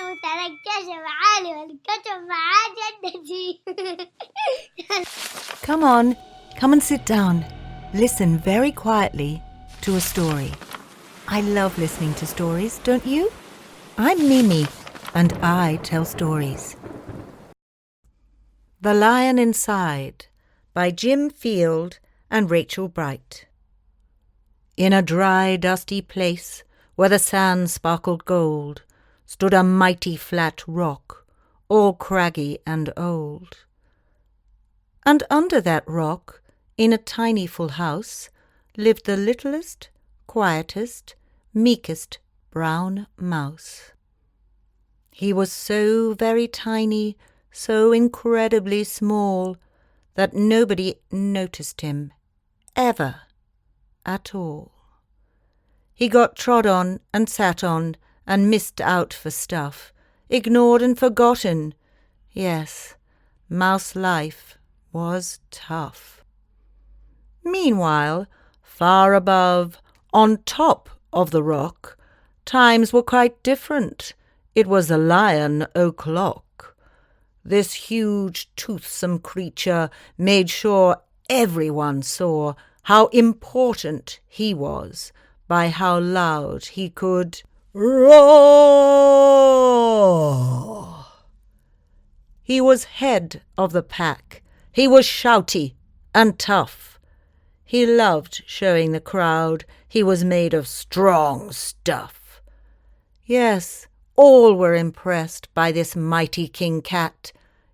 متنكشة معالي والكتب معاه جدتي. Come on, come and sit down. Listen very quietly to a story. I love listening to stories, don't you? I'm Mimi, and I tell stories. The Lion Inside by Jim Field and Rachel Bright. In a dry, dusty place where the sand sparkled gold stood a mighty flat rock, all craggy and old. And under that rock, in a tiny full house, lived the littlest, quietest, meekest brown mouse. He was so very tiny, so incredibly small, that nobody noticed him, ever, at all. He got trod on and sat on and missed out for stuff, ignored and forgotten. Yes, mouse life was tough. Meanwhile, far above, on top of the rock, times were quite different. It was the Lion o'clock. This huge, toothsome creature made sure everyone saw how important he was by how loud he could roar. He was head of the pack. He was shouty and tough. He loved showing the crowd he was made of strong stuff. Yes, all were impressed by this mighty King Cat.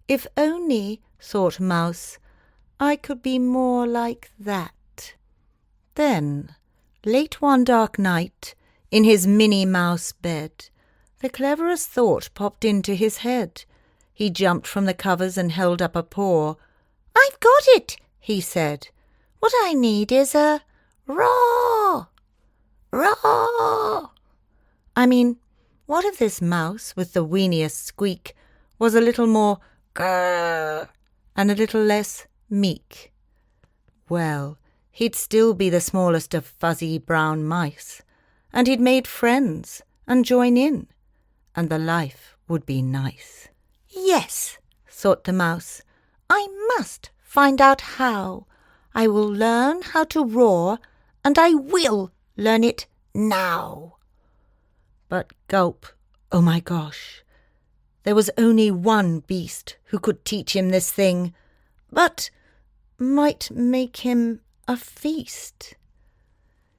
If only, thought Mouse, I could be more like that. Then, late one dark night, in his Minnie Mouse bed, the cleverest thought popped into his head. He jumped from the covers and held up a paw. "I've got it," he said. "What I need is a roar, roar." I mean, what if this mouse with the weeniest squeak was a little more grrr and a little less meek? Well, he'd still be the smallest of fuzzy brown mice, and he'd made friends and join in, and the life would be nice. Yes, thought the mouse, I must find out how. I will learn how to roar, and I will learn it now. But gulp, oh my gosh, there was only one beast who could teach him this thing, but might make him a feast.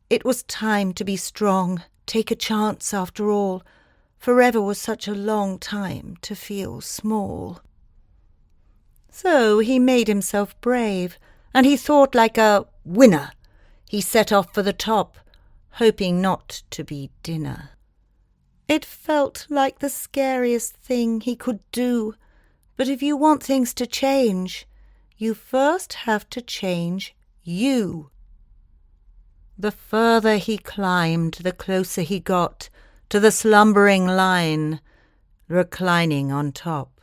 It was time to be strong, take a chance after all. Forever was such a long time to feel small. So he made himself brave, and he thought like a winner. He set off for the top, hoping not to be dinner. It felt like the scariest thing he could do, but if you want things to change, you first have to change you. The further he climbed, the closer he got to the slumbering lion, reclining on top.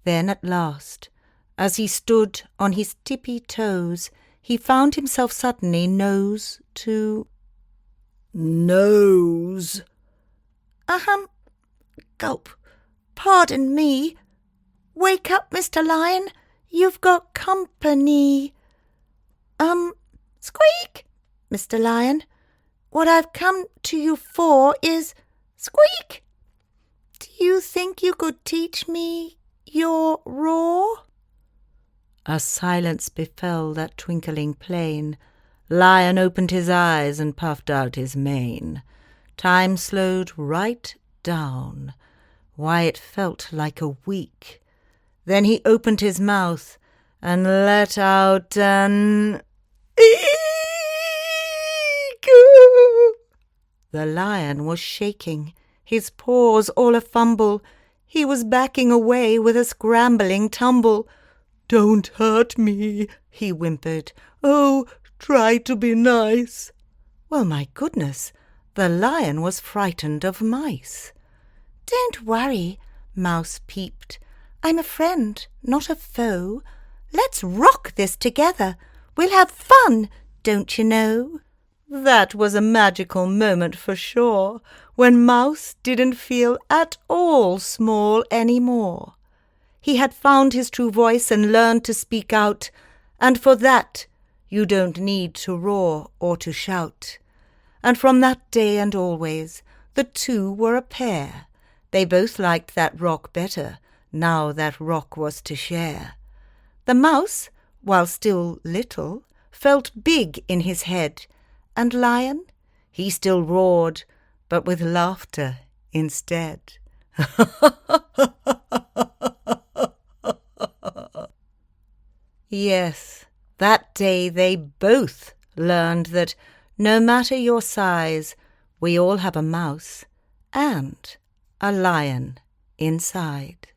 Then at last, as he stood on his tippy toes, he found himself suddenly nose to nose. Gulp. Pardon me. Wake up, Mr. Lion. You've got company. Squeak, Mr. Lion. What I've come to you for is squeak. Do you think you could teach me your roar? A silence befell that twinkling plain. Lion opened his eyes and puffed out his mane. Time slowed right down. Why, it felt like a week. Then he opened his mouth and let out an eek-oo. The lion was shaking, his paws all a-fumble. He was backing away with a scrambling tumble. "Don't hurt me," he whimpered. "Oh, try to be nice." Well, my goodness, the lion was frightened of mice. "Don't worry," Mouse peeped. "I'm a friend, not a foe. Let's rock this together. We'll have fun, don't you know?" That was a magical moment for sure. when Mouse didn't feel at all small anymore. He had found his true voice and learned to speak out, and for that you don't need to roar or to shout. And from that day and always, the two were a pair. They both liked that rock better, now that rock was to share. The mouse, while still little, felt big in his head, and Lion, he still roared, but with laughter instead. Yes, that day they both learned that no matter your size, we all have a mouse and a lion inside.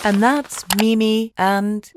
And that's Mimi and